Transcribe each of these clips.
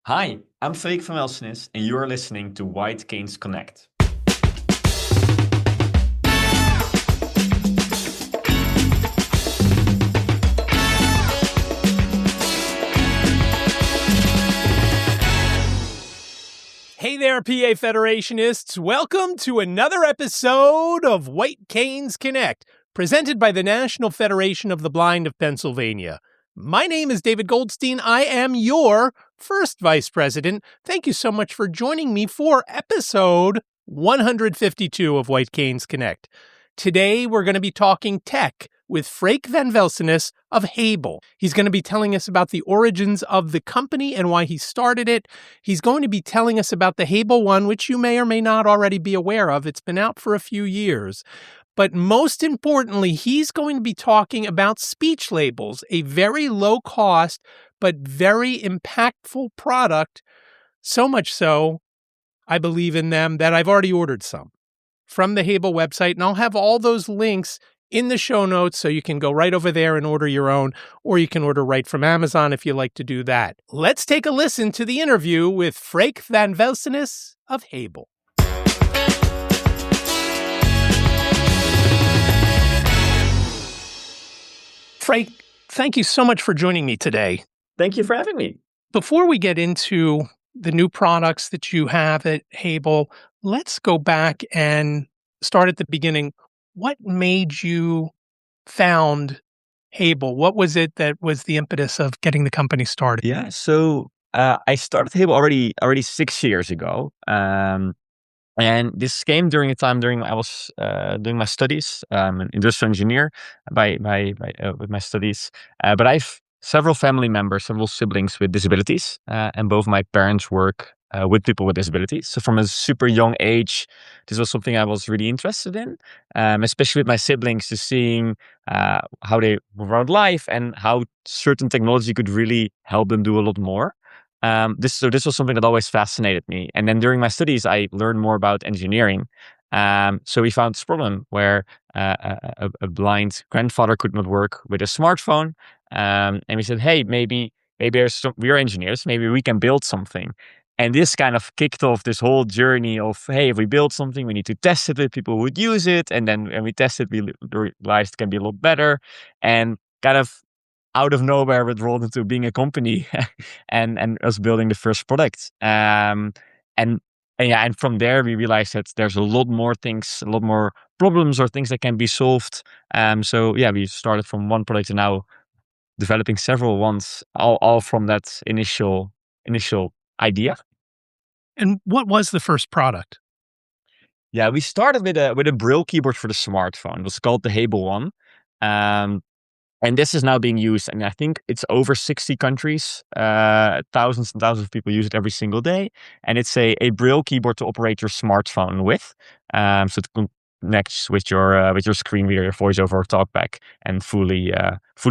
Hi, I'm Freek van Welsenis, and you're listening to White Canes Connect. Hey there, PA Federationists. Welcome to another episode of White Canes Connect, presented by the National Federation of the Blind of Pennsylvania. My name is David Goldstein. I am your first vice president. Thank you so much for joining me for episode 152 of White Canes Connect. Today, we're going to be talking tech with Freek van Welsenis of Hable. He's going to be telling us about the origins of the company and why he started it. He's going to be telling us about the Hable One, which you may or may not already be aware of. It's been out for a few years. But most importantly, he's going to be talking about Speechlabels, a very low-cost but very impactful product. So much so, I believe in them that I've already ordered some from the Hable website, and I'll have all those links in the show notes so you can go right over there and order your own, or you can order right from Amazon if you like to do that. Let's take a listen to the interview with Freek van Welsenis of Hable. Freek, thank you so much for joining me today. Thank you for having me. Before we get into the new products that you have at Hable, let's go back and start at the beginning. What made you found Hable? What was it that was the impetus of getting the company started? Yeah, so I started Hable already 6 years ago. And this came during a time during I was doing my studies. I'm an industrial engineer with my studies. But I've several family members, several siblings with disabilities, and both my parents work with people with disabilities. So from a super young age, this was something I was really interested in, especially with my siblings, just seeing how they move around life and how certain technology could really help them do a lot more. This was something that always fascinated me. And then during my studies, I learned more about engineering. So we found this problem where a blind grandfather could not work with a smartphone. And we said, hey, maybe we are engineers, maybe we can build something. And this kind of kicked off this whole journey of, hey, if we build something, we need to test it with people who would use it. And then when we test it, we realized it can be a lot better. And kind of out of nowhere, it rolled into being a company and us building the first product. And from there, we realized that there's a lot more things, a lot more problems or things that can be solved. We started from one product to now developing several ones, all from that initial idea. And what was the first product? Yeah, we started with a braille keyboard for the smartphone. It was called the Hable One. And this is now being used, and I think it's over 60 countries. Thousands and thousands of people use it every single day. And it's a braille keyboard to operate your smartphone with. So it connects with your screen reader, your voice over or talkback, and fully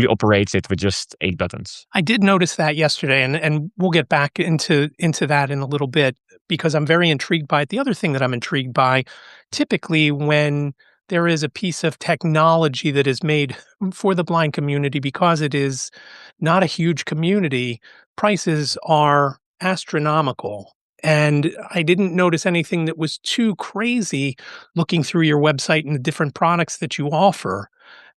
operates it with just 8 buttons. I did notice that yesterday, and we'll get back into that in a little bit because I'm very intrigued by it. The other thing that I'm intrigued by, typically when there is a piece of technology that is made for the blind community, because it is not a huge community, prices are astronomical. And I didn't notice anything that was too crazy looking through your website and the different products that you offer.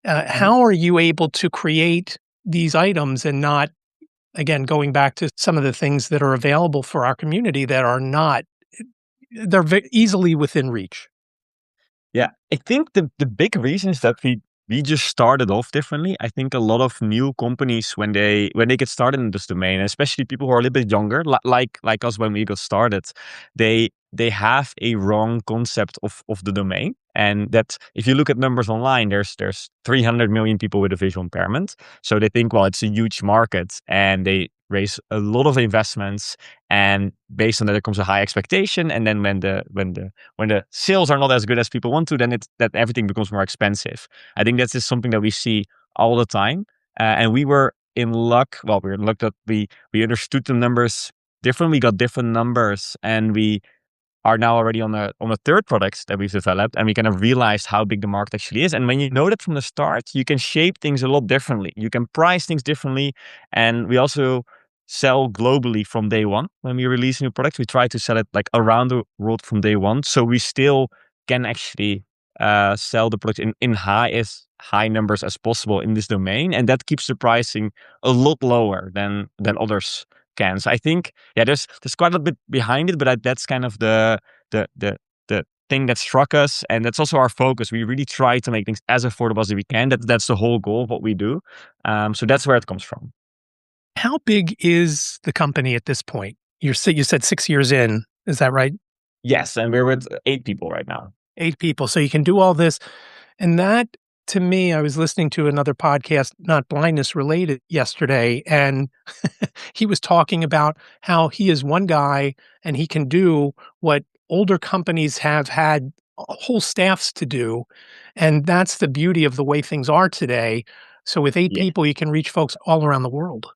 How are you able to create these items and not, again, going back to some of the things that are available for our community that are not, they're easily within reach? Yeah, I think the big reason is that we just started off differently. I think a lot of new companies when they get started in this domain, especially people who are a little bit younger, like us when we got started, they have a wrong concept of the domain. And that if you look at numbers online, there's 300 million people with a visual impairment. So they think, well, it's a huge market, and they raise a lot of investments, and based on that, there comes a high expectation. And then when the sales are not as good as people want to, then that everything becomes more expensive. I think that's just something that we see all the time. And we were in luck. Well, we were in luck that we understood the numbers different. We got different numbers, and we are now already on a third product that we've developed, and we kind of realized how big the market actually is. And when you know that from the start, you can shape things a lot differently. You can price things differently. And we also sell globally from day one. When we release new products, we try to sell it like around the world from day one. So we still can actually sell the product in high numbers as possible in this domain. And that keeps the pricing a lot lower than others can. So I think, yeah, there's quite a bit behind it, but that's kind of the the the thing that struck us, and that's also our focus. We really try to make things as affordable as we can. That's the whole goal of what we do. So that's where it comes from. How big is the company at this point? You said 6 years in. Is that right? Yes, and we're with 8 people right now. 8 people. So you can do all this. And that, to me, I was listening to another podcast, not blindness related, yesterday, and he was talking about how he is one guy and he can do what older companies have had whole staffs to do. And that's the beauty of the way things are today. So with 8 Yeah. people, you can reach folks all around the world.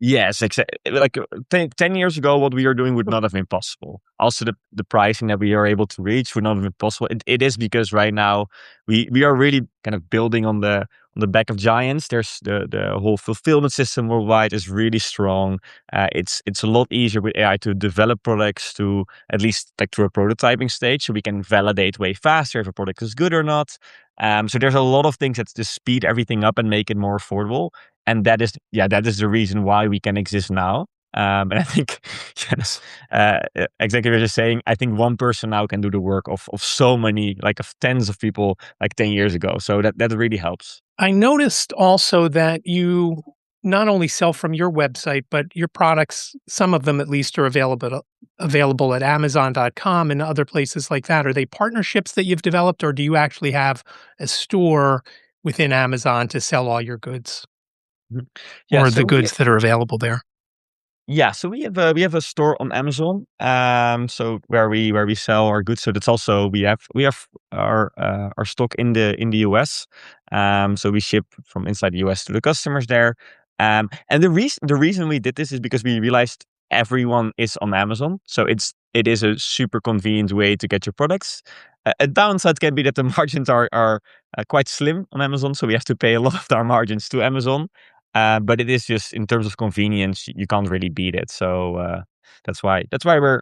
Yes, exactly. Like 10 years ago, what we are doing would not have been possible. Also, the pricing that we are able to reach would not have been possible. It is because right now we are really kind of building on the back of giants. There's the whole fulfillment system worldwide is really strong. It's a lot easier with AI to develop products to at least like through a prototyping stage, so we can validate way faster if a product is good or not. So there's a lot of things that just speed everything up and make it more affordable. And that is the reason why we can exist now. And I think, yes, exactly what you're saying. I think one person now can do the work of so many, like of tens of people, like 10 years ago. So that really helps. I noticed also that you not only sell from your website, but your products, some of them at least, are available at Amazon.com and other places like that. Are they partnerships that you've developed, or do you actually have a store within Amazon to sell all your goods, Mhm. Yeah, or the so we goods that are available there? Yeah, so we have a store on Amazon, so where we sell our goods. So that's also we have our stock in the US, so we ship from inside the US to the customers there. And the reason we did this is because we realized everyone is on Amazon, so it is a super convenient way to get your products. A downside can be that the margins are quite slim on Amazon, so we have to pay a lot of our margins to Amazon. But it is just in terms of convenience, you can't really beat it. So that's why we're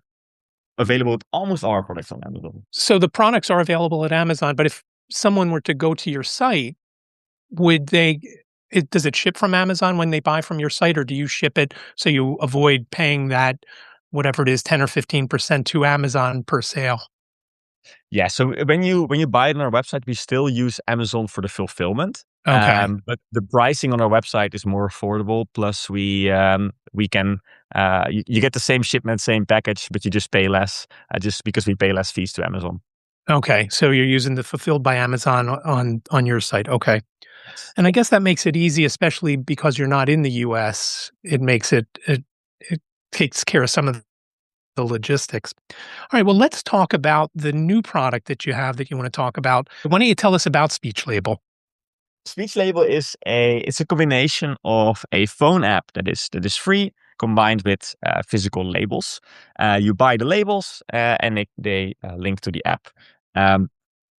available with almost all our products on Amazon. So the products are available at Amazon, but if someone were to go to your site, would they does it ship from Amazon when they buy from your site, or do you ship it so you avoid paying that, whatever it is, 10 or 15% to Amazon per sale? Yeah. So when you buy it on our website, we still use Amazon for the fulfillment. Okay. But the pricing on our website is more affordable. Plus, we can you get the same shipment, same package, but you just pay less, just because we pay less fees to Amazon. Okay. So you're using the fulfilled by Amazon on your site. Okay. Yes. And I guess that makes it easy, especially because you're not in the US. It makes it takes care of some of the logistics. All right. Well, let's talk about the new product that you have that you want to talk about. Why don't you tell us about Speechlabel? Speechlabel is it's a combination of a phone app that is free combined with physical labels. You buy the labels and they link to the app. Um,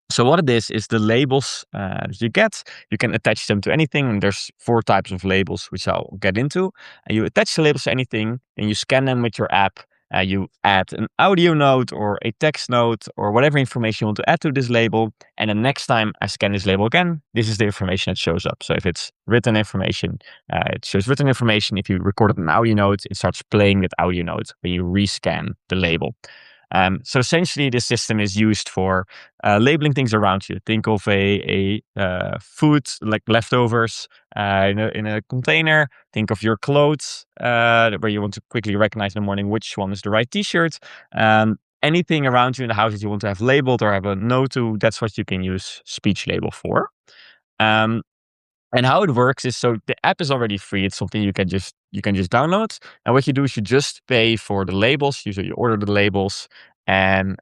so what it is the labels that you get. You can attach them to anything. And there's 4 types of labels, which I'll get into. And you attach the labels to anything, and you scan them with your app. You add an audio note or a text note or whatever information you want to add to this label. And the next time I scan this label again, this is the information that shows up. So if it's written information, it shows written information. If you recorded an audio note, it starts playing that audio note when you rescan the label. So essentially, this system is used for labeling things around you. Think of a food like leftovers in a container. Think of your clothes where you want to quickly recognize in the morning which one is the right T-shirt. Anything around you in the house that you want to have labeled or have a note to, that's what you can use Speechlabel for. Um, and how it works is, so the app is already free. It's something you can just download. And what you do is you just pay for the labels. Usually you order the labels, and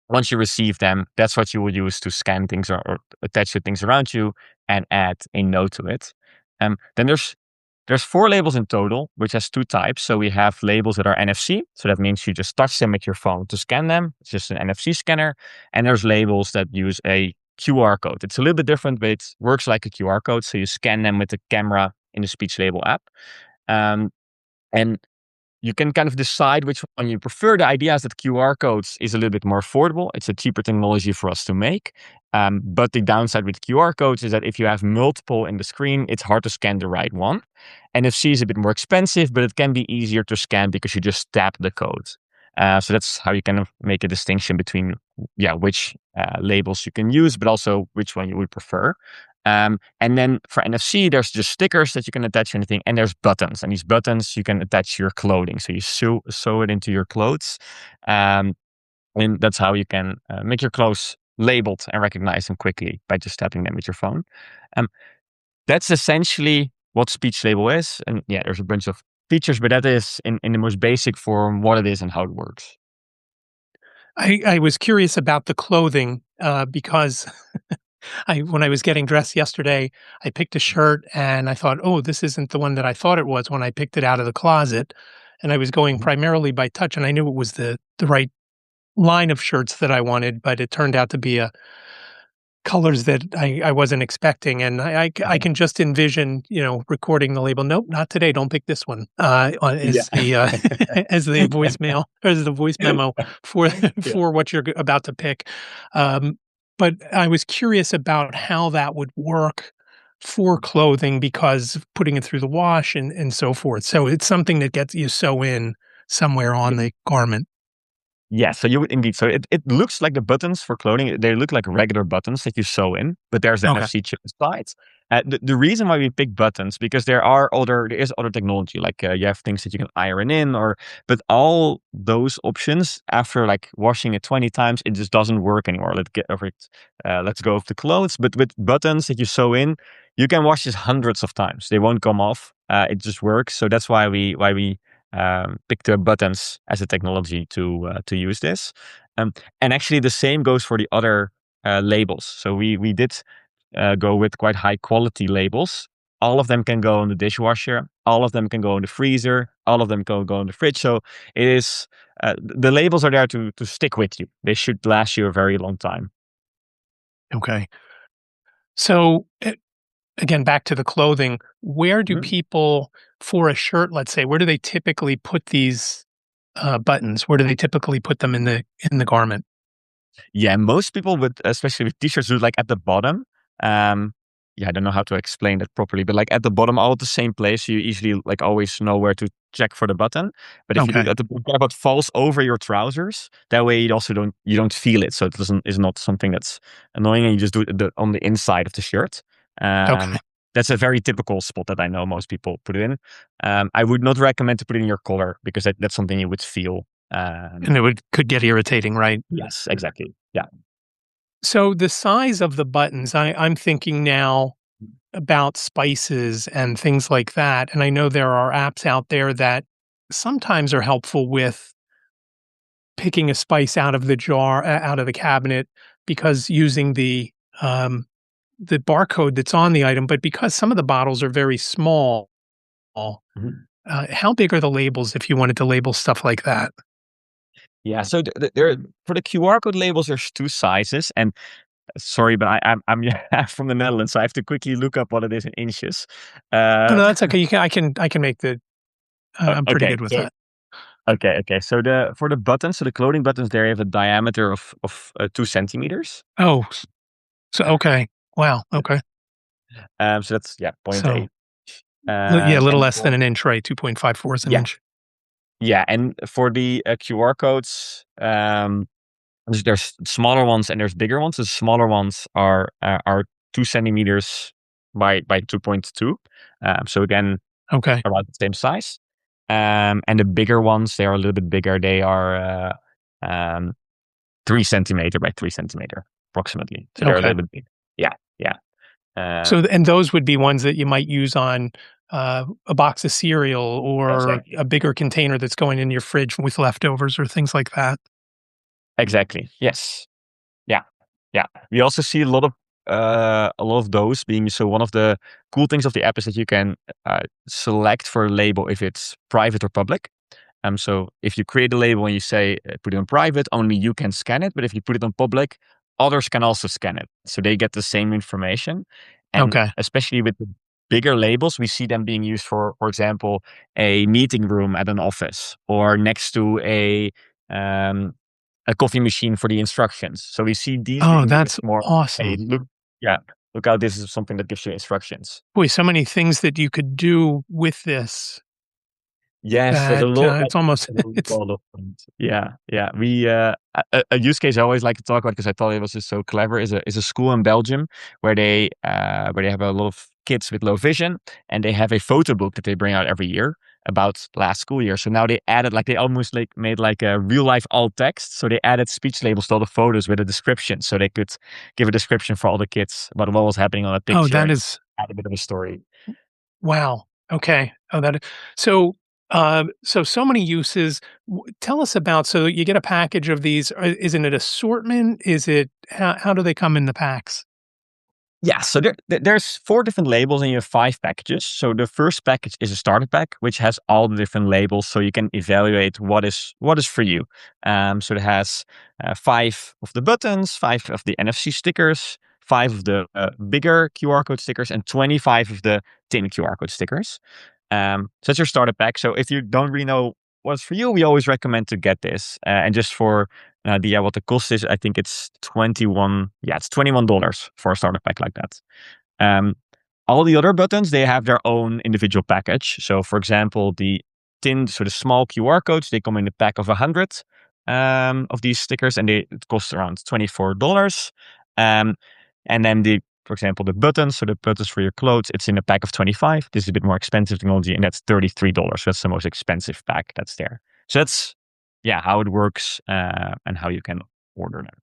once you receive them, that's what you will use to scan things or attach to things around you and add a note to it. Then there's 4 labels in total, which has 2 types. So we have labels that are NFC. So that means you just touch them with your phone to scan them. It's just an NFC scanner. And there's labels that use a QR code. It's a little bit different, but it works like a QR code. So you scan them with the camera in the Speechlabel app. Um, And you can kind of decide which one you prefer. The idea is that QR codes is a little bit more affordable. It's a cheaper technology for us to make. But the downside with QR codes is that if you have multiple in the screen, it's hard to scan the right one. NFC is a bit more expensive, but it can be easier to scan because you just tap the code. So that's how you kind of make a distinction between, which labels you can use, but also which one you would prefer. And then for NFC, there's just stickers that you can attach to anything, and there's buttons. And these buttons you can attach to your clothing. So you sew it into your clothes. And that's how you can make your clothes labeled and recognize them quickly by just tapping them with your phone. That's essentially what Speechlabel is. And there's a bunch of features, but that is in the most basic form what it is and how it works. I was curious about the clothing because when I was getting dressed yesterday, I picked a shirt and I thought, oh, this isn't the one that I thought it was when I picked it out of the closet. And I was going primarily by touch, and I knew it was the right line of shirts that I wanted, but it turned out to be colors that I wasn't expecting. And I can just envision, recording the label. Nope, not today. Don't pick this one. As the as the voicemail or as the voice memo for what you're about to pick. But I was curious about how that would work for clothing because of putting it through the wash and so forth. So it's something that gets you sew in somewhere on the garment. Yeah, so you would indeed. So it looks like the buttons for clothing, they look like regular buttons that you sew in, but there's the Okay. NFC chip inside. The reason why we pick buttons, because there is other technology, like you have things that you can iron in, but all those options, after like washing it 20 times, it just doesn't work anymore. Let's get over it. Let's go with the clothes. But with buttons that you sew in, you can wash this hundreds of times. They won't come off. It just works. So that's why we pick the buttons as a technology to use this. And actually, the same goes for the other labels. So we did go with quite high quality labels. All of them can go in the dishwasher. All of them can go in the freezer. All of them can go in the fridge. So it is the labels are there to stick with you. They should last you a very long time. Okay. So again, back to the clothing, where do people, for a shirt, let's say, where do they typically put these buttons? Where do they typically put them in the garment? Yeah, most people especially with t-shirts, do like at the bottom. I don't know how to explain that properly, but like at the bottom, all at the same place. You easily like always know where to check for the button. But if you do it Okay. at the bottom, it falls over your trousers. That way, you don't feel it, so is not something that's annoying, and you just do it on the inside of the shirt. Okay. That's a very typical spot that I know most people put it in. I would not recommend to put it in your collar because that's something you would feel. And could get irritating, right? Yes, exactly. Yeah. So the size of the buttons, I'm thinking now about spices and things like that. And I know there are apps out there that sometimes are helpful with picking a spice out of the jar, out of the cabinet, because using the barcode that's on the item, but because some of the bottles are very small, Mhm. how big are the labels if you wanted to label stuff like that? Yeah, so there for the QR code labels, there's two sizes, and sorry, but I'm from the Netherlands, so I have to quickly look up what it is in inches. Oh, Uh, no, that's okay. I can make the I'm pretty okay, good with so that. okay. So for the buttons, so the clothing buttons, they have a diameter of 2 centimeters. Oh, so okay. Wow, okay. So that's point So, 0.8. yeah, a little And less than an inch, right? 2.54 is an yeah, inch. yeah, and for the QR codes, there's smaller ones and there's bigger ones. The smaller ones are 2 centimeters by 2.2. So again, Okay, around the same size. And the bigger ones, they are a little bit bigger. They are 3 centimeter by 3 centimeter approximately. So they're a okay. little bit big. Yeah, yeah. So, and those would be ones that you might use on a box of cereal or Exactly. a bigger container that's going in your fridge with leftovers or things like that. Exactly. Yes. Yeah. Yeah. We also see a lot of those being, so one of the cool things of the app is that you can select for a label if it's private or public. So if you create a label and you say put it on private, only you can scan it. But if you put it on public, others can also scan it, so they get the same information. And Okay. especially with bigger labels, we see them being used for example, a meeting room at an office or next to a coffee machine for the instructions. So we see these Oh, being used that's more. Hey, awesome. look how this is something that gives you instructions. Boy, so many things that you could do with this Yes, there's a that lot, it's almost there's a it's lot of things. Yeah. We a use case I always like to talk about because I thought it was just so clever is a school in Belgium where they have a lot of kids with low vision, and they have a photo book that they bring out every year about last school year. So now they added, like, they almost like made like a real life alt text. So they added speech labels to all the photos with a description, so they could give a description for all the kids about what was happening on a oh, picture that and is add a bit of a story. wow. Okay. Oh, so, so many uses. Tell us about, so you get a package of these. Isn't it assortment? Is it, how do they come in the packs? Yeah, so there's 4 different labels and you have 5 packages. So the first package is a starter pack, which has all the different labels, so you can evaluate what is for you. So it has 5 of the buttons, 5 of the NFC stickers, 5 of the bigger QR code stickers, and 25 of the thin QR code stickers. So that's your starter pack. So if you don't really know what's for you, we always recommend to get this. And just for an idea what the cost is, I think it's 21. Yeah, it's $21 for a starter pack like that. Um, all the other buttons, they have their own individual package. So for example, so the small QR codes, they come in a pack of 100 of these stickers, and it costs around $24. Um, and then for example, the buttons, so the buttons for your clothes, it's in a pack of 25. This is a bit more expensive technology, and that's $33. So that's the most expensive pack that's there. So that's, yeah, how it works, and how you can order them.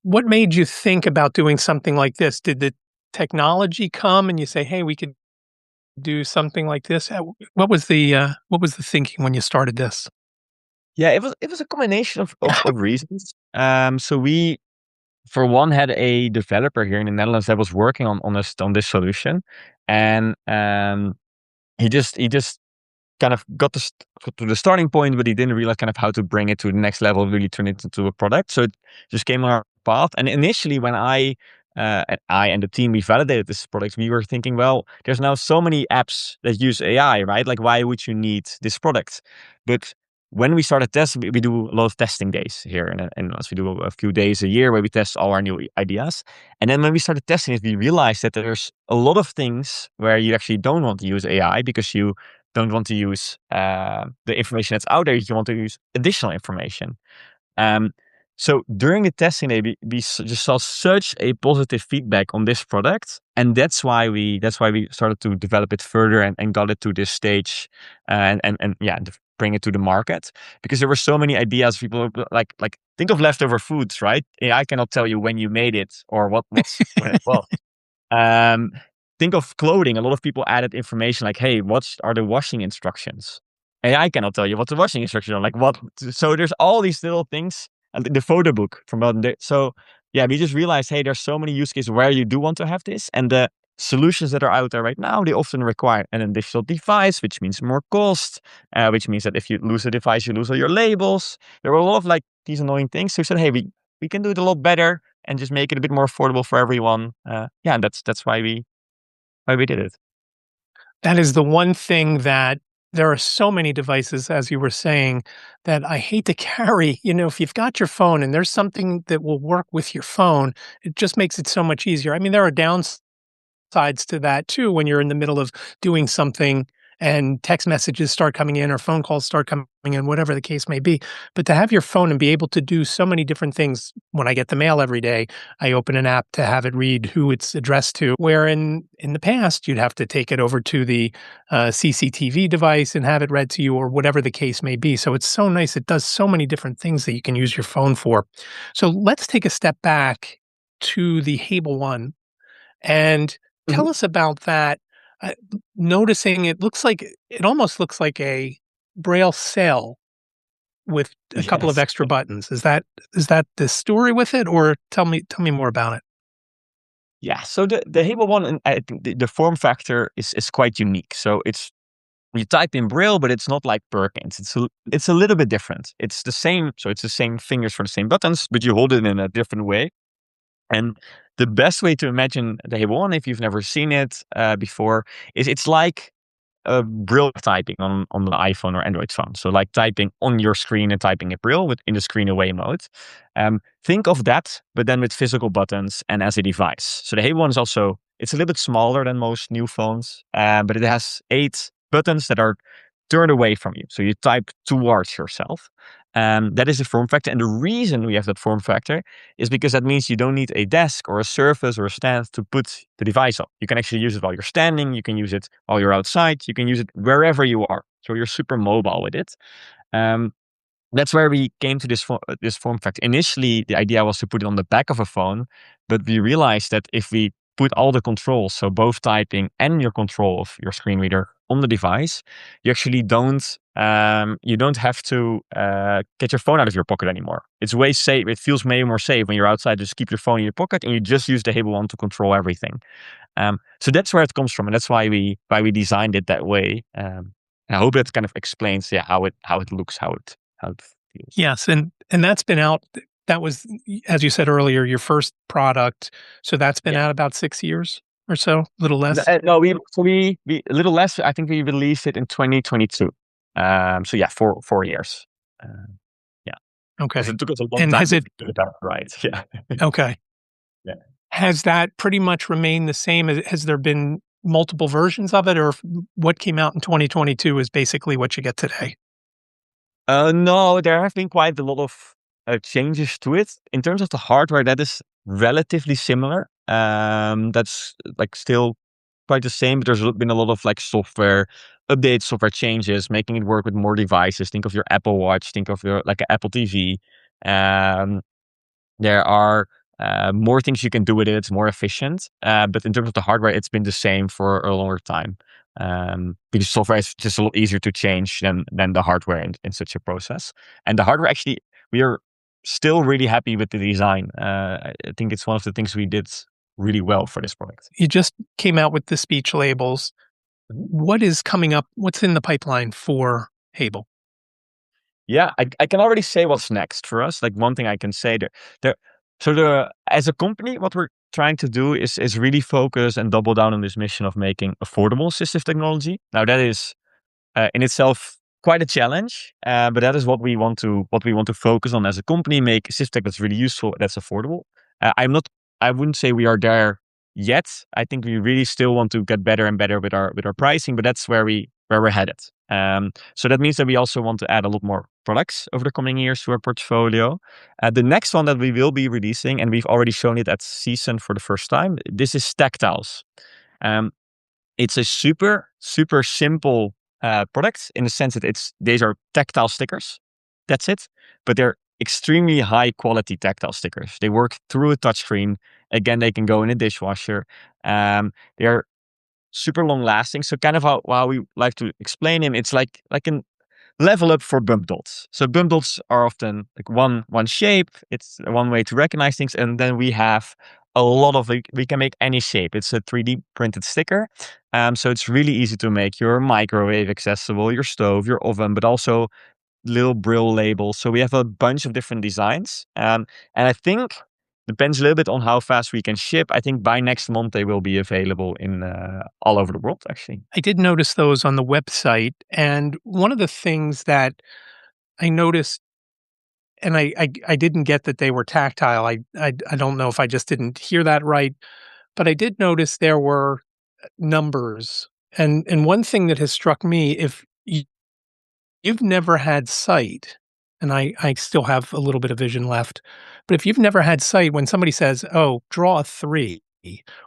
What made you think about doing something like this? Did the technology come and you say, "Hey, we could do something like this"? What was the thinking when you started this? Yeah, it was a combination of reasons. So we, for one, had a developer here in the Netherlands that was working on this solution, and he just kind of got to the starting point, but he didn't realize kind of how to bring it to the next level, really turn it into a product. So it just came on our path. And initially, when I and the team, we validated this product, we were thinking, well, there's now so many apps that use AI, right? Like, why would you need this product? But when we started testing, we do a lot of testing days here, and we do a few days a year where we test all our new ideas. And then when we started testing it, we realized that there's a lot of things where you actually don't want to use AI because you don't want to use the information that's out there. You want to use additional information. Um, so during the testing, we just saw such a positive feedback on this product, and that's why we started to develop it further and got it to this stage, and yeah, bring it to the market, because there were so many ideas. People were like think of leftover foods, right? AI cannot tell you when you made it or what's when it was. Um, think of clothing. A lot of people added information like, "Hey, what are the washing instructions?" AI cannot tell you what the washing instructions are. Like what? So there's all these little things. And the photo book from modern day. So yeah, we just realized, hey, there's so many use cases where you do want to have this, and the solutions that are out there right now, they often require an additional device, which means more cost, which means that if you lose a device, you lose all your labels. There were a lot of like these annoying things. So we said, hey, we can do it a lot better and just make it a bit more affordable for everyone. Yeah, and that's why we did it. That is the one thing that there are so many devices, as you were saying, that I hate to carry. You know, if you've got your phone and there's something that will work with your phone, it just makes it so much easier. I mean, there are sides to that too when you're in the middle of doing something and text messages start coming in or phone calls start coming in, whatever the case may be. But to have your phone and be able to do so many different things. When I get the mail every day, I open an app to have it read who it's addressed to, where in the past you'd have to take it over to the CCTV device and have it read to you, or whatever the case may be. So it's so nice. It does so many different things that you can use your phone for. So let's take a step back to the Hable One and Mhm. tell us about that. Uh, Noticing it almost looks like a braille cell with a couple of Yes. extra buttons. Is that the story with it, or tell me more about it? Yeah. So the Hable One, and I think the form factor is quite unique. So it's, you type in Braille, but it's not like Perkins. It's a little bit different. It's the same. So it's the same fingers for the same buttons, but you hold it in a different way. And the best way to imagine the Hable One, if you've never seen it before, is it's like braille typing on the iPhone or Android phone. So like typing on your screen and typing in braille in the screen away mode. Think of that, but then with physical buttons and as a device. So the Hable One is also, it's a little bit smaller than most new phones, but it has 8 buttons that are turned away from you. So you type towards yourself. That is the form factor. And the reason we have that form factor is because that means you don't need a desk or a surface or a stand to put the device on. You can actually use it while you're standing. You can use it while you're outside. You can use it wherever you are. So you're super mobile with it. That's where we came to this form factor. Initially, the idea was to put it on the back of a phone, but we realized that if we put all the controls, so both typing and your control of your screen reader on the device, you actually don't have to get your phone out of your pocket anymore. It's way safe. It feels way more safe when you're outside. Just keep your phone in your pocket and you just use the Hable One to control everything. So that's where it comes from, and that's why we designed it that way. And I hope that kind of explains how it looks, how it feels. Yes, and that's been out. That was, as you said earlier, your first product. So that's been out about 6 years or so, a little less. No, we a little less. I think we released it in 2022. So yeah, 4 years. Yeah. Okay. It took us a long and time has to it? get it out right. Yeah. Okay. Yeah. Has that pretty much remained the same? Has there been multiple versions of it, or what came out in 2022 is basically what you get today? No, there have been quite a lot of changes to it. In terms of the hardware, that is relatively similar. That's like still quite the same, but there's been a lot of like software updates, software changes, making it work with more devices. Think of your Apple Watch, think of your like an Apple TV. There are more things you can do with it. It's more efficient. But in terms of the hardware, it's been the same for a longer time. Because software is just a lot easier to change than the hardware in such a process. And the hardware, actually, we are still really happy with the design. I think it's one of the things we did really well for this product. You just came out with the Speechlabels. What is coming up? What's in the pipeline for Hable? Yeah, I can already say what's next for us. Like one thing I can say as a company, what we're trying to do is really focus and double down on this mission of making affordable assistive technology. Now that is in itself quite a challenge, but that is what we want to focus on as a company. Make assistive tech that's really useful, that's affordable. I wouldn't say we are there yet. I think we really still want to get better and better with our pricing, but that's where we're headed. So that means that we also want to add a lot more products over the coming years to our portfolio. The next one that we will be releasing, and we've already shown it at CSUN for the first time, this is tactiles. It's a super, super simple product in the sense that these are tactile stickers. That's it. But they're extremely high quality tactile stickers. They work through a touchscreen. Again, they can go in a dishwasher. They're super long lasting. So kind of how we like to explain them, it's like a level up for bump dots. So bump dots are often like one shape. It's one way to recognize things. And then we have a lot of, we can make any shape. It's a 3D printed sticker. So it's really easy to make your microwave accessible, your stove, your oven, but also little braille labels. So we have a bunch of different designs. And I think depends a little bit on how fast we can ship. I think by next month they will be available in all over the world, actually. I did notice those on the website, and one of the things that I noticed, and I didn't get that they were tactile. I don't know if I just didn't hear that right, but I did notice there were numbers. And one thing that has struck me, if you've never had sight, and I still have a little bit of vision left, but if you've never had sight, when somebody says, "Oh, draw a 3,"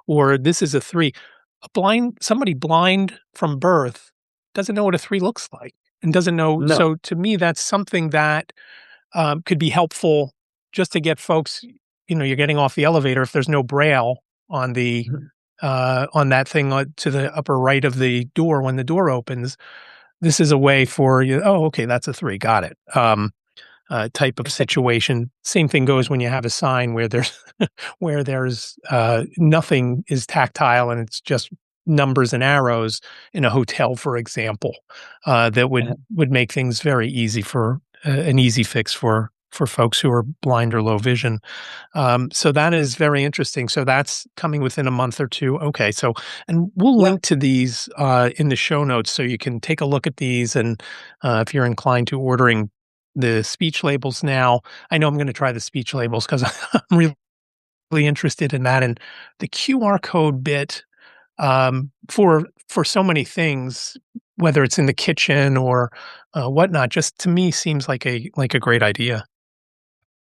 or "This is a 3," somebody blind from birth doesn't know what a 3 looks like and doesn't know. No. So to me, that's something that could be helpful just to get folks, you're getting off the elevator. If there's no braille on the on that thing to the upper right of the door when the door opens, this is a way for you. Oh, okay, that's a 3. Got it. Type of situation. Same thing goes when you have a sign where there's nothing is tactile and it's just numbers and arrows in a hotel, for example, that would make things very easy for an easy fix for for folks who are blind or low vision. So that is very interesting. So that's coming within a month or two. Okay. So, and we'll Yeah. link to these in the show notes so you can take a look at these. And if you're inclined to ordering the speech labels now, I know I'm going to try the speech labels because I'm really interested in that. And the QR code bit for so many things, whether it's in the kitchen or whatnot, just to me seems like a great idea.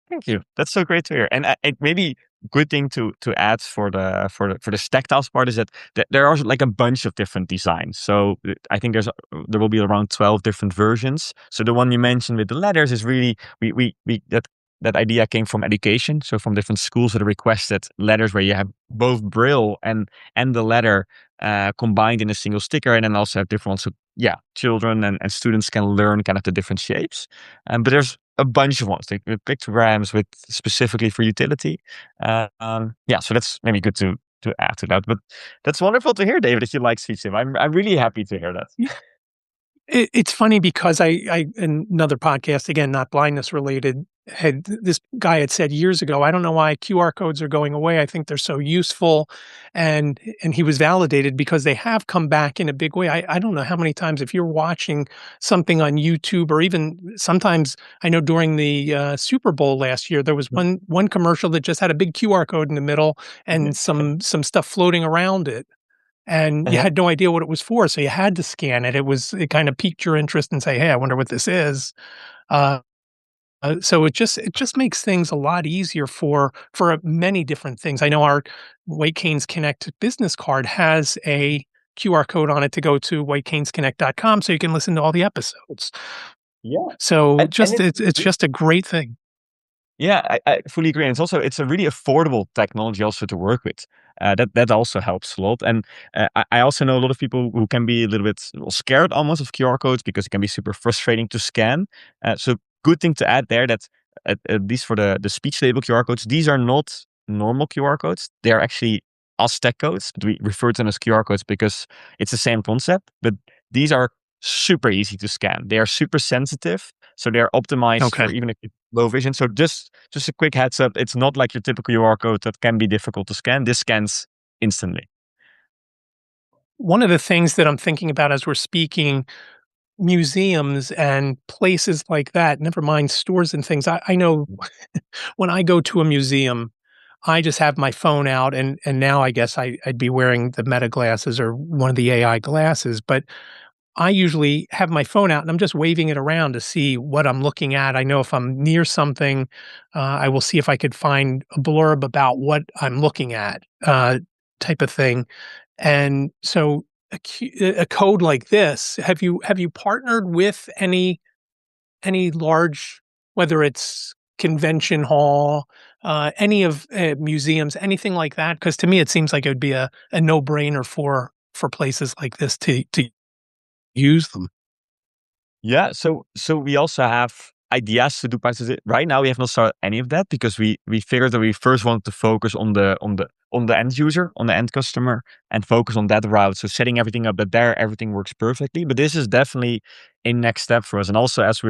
Thank you. That's so great to hear. And it maybe good thing to add for the stack tiles part is that there are like a bunch of different designs. So I think there will be around 12 different versions. So the one you mentioned with the letters is really we that idea came from education. So from different schools that requested letters where you have both braille and the letter combined in a single sticker, and then also have different ones. So yeah, children and students can learn kind of the different shapes. But there's a bunch of ones, like with pictograms with specifically for utility. Yeah, so that's maybe good to add to that. But that's wonderful to hear, David, that you like Speechlabel. I'm really happy to hear that. It's funny because I in another podcast, again, not blindness related, had this guy had said years ago, I don't know why QR codes are going away. I think they're so useful. And he was validated because they have come back in a big way. I don't know how many times if you're watching something on YouTube or even sometimes I know during the Super Bowl last year, there was one commercial that just had a big QR code in the middle and some stuff floating around it and you Uh-huh. had no idea what it was for, so you had to scan it. It kind of piqued your interest and say, "Hey, I wonder what this is." Uh, so it just makes things a lot easier for many different things. I know our White Canes Connect business card has a QR code on it to go to whitecanesconnect.com so you can listen to all the episodes. Yeah. So And just it's just a great thing. Yeah, I fully agree. And it's a really affordable technology also to work with. That also helps a lot. And I also know a lot of people who can be a little bit scared almost of QR codes because it can be super frustrating to scan. So good thing to add there that at least for the speech label QR codes, these are not normal QR codes. They are actually Aztec codes, but we refer to them as QR codes because it's the same concept. But these are super easy to scan. They are super sensitive, so they're optimized Okay. for even if low vision. So just a quick heads up, it's not like your typical QR code that can be difficult to scan. This scans instantly. One of the things that I'm thinking about as we're speaking, museums and places like that, never mind stores and things. I know when I go to a museum, I just have my phone out and now I guess I'd be wearing the Meta glasses or one of the AI glasses, but I usually have my phone out and I'm just waving it around to see what I'm looking at. I know if I'm near something, I will see if I could find a blurb about what I'm looking at, type of thing. And so a code like this, have you partnered with any large, whether it's convention hall, any of museums, anything like that? Because to me, it seems like it would be a no brainer for places like this to use them. Yeah, so we also have ideas to do parts. Right now, we have not started any of that because we figured that we first want to focus on the end user, on the end customer, and focus on that route. So setting everything up that there everything works perfectly. But this is definitely a next step for us. And also as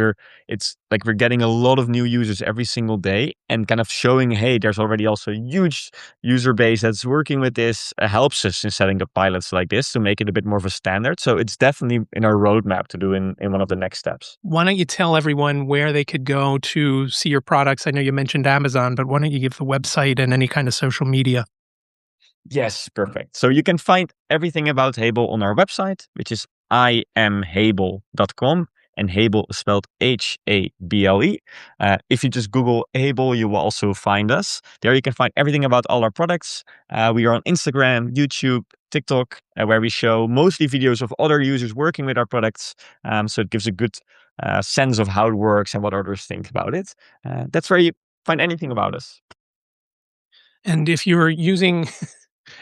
it's like we're getting a lot of new users every single day, and kind of showing, hey, there's already also a huge user base that's working with this helps us in setting up pilots like this to make it a bit more of a standard. So it's definitely in our roadmap to do in one of the next steps. Why don't you tell everyone where they could go to see your products? I know you mentioned Amazon, but why don't you give the website and any kind of social media? Yes, perfect. So you can find everything about Hable on our website, which is imhable.com. And Hable is spelled Hable. If you just Google Hable, you will also find us. There you can find everything about all our products. We are on Instagram, YouTube, TikTok, where we show mostly videos of other users working with our products. So it gives a good sense of how it works and what others think about it. That's where you find anything about us. And if you're using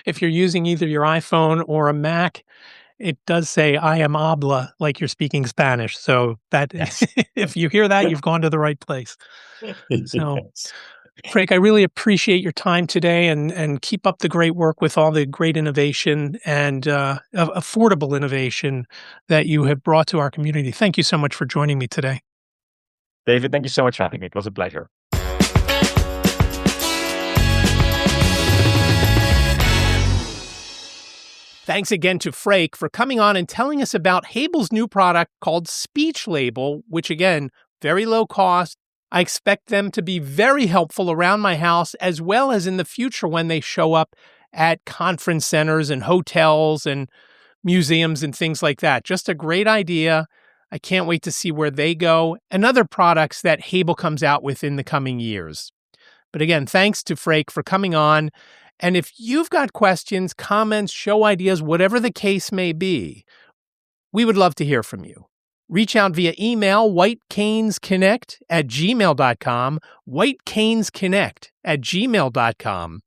if you're using either your iPhone or a Mac, it does say I am habla like you're speaking Spanish. So that Yes. if you hear that, you've gone to the right place. So Yes. Frank, I really appreciate your time today and keep up the great work with all the great innovation and affordable innovation that you have brought to our community. Thank you so much for joining me today. David, thank you so much for having me. It was a pleasure. Thanks again to Freek for coming on and telling us about Hable's new product called Speechlabel, which again, very low cost. I expect them to be very helpful around my house as well as in the future when they show up at conference centers and hotels and museums and things like that. Just a great idea. I can't wait to see where they go and other products that Hable comes out with in the coming years. But again, thanks to Freek for coming on. And if you've got questions, comments, show ideas, whatever the case may be, we would love to hear from you. Reach out via email, whitecanesconnect@gmail.com, whitecanesconnect@gmail.com,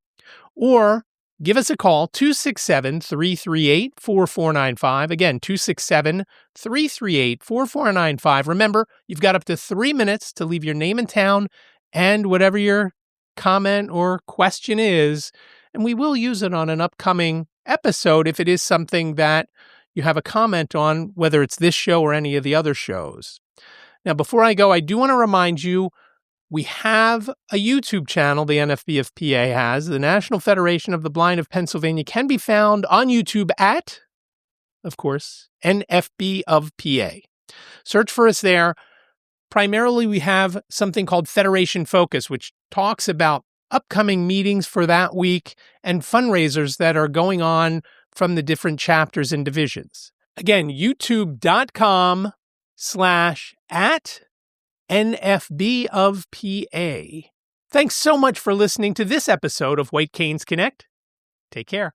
or give us a call, 267-338-4495. Again, 267-338-4495. Remember, you've got up to 3 minutes to leave your name and town and whatever your comment or question is, and we will use it on an upcoming episode if it is something that you have a comment on, whether it's this show or any of the other shows. Now, before I go, I do want to remind you, we have a YouTube channel the NFB of PA has. The National Federation of the Blind of Pennsylvania can be found on YouTube at, of course, NFB of PA. Search for us there. Primarily, we have something called Federation Focus, which talks about upcoming meetings for that week and fundraisers that are going on from the different chapters and divisions. Again, youtube.com/@NFB of PA. Thanks so much for listening to this episode of White Canes Connect. Take care.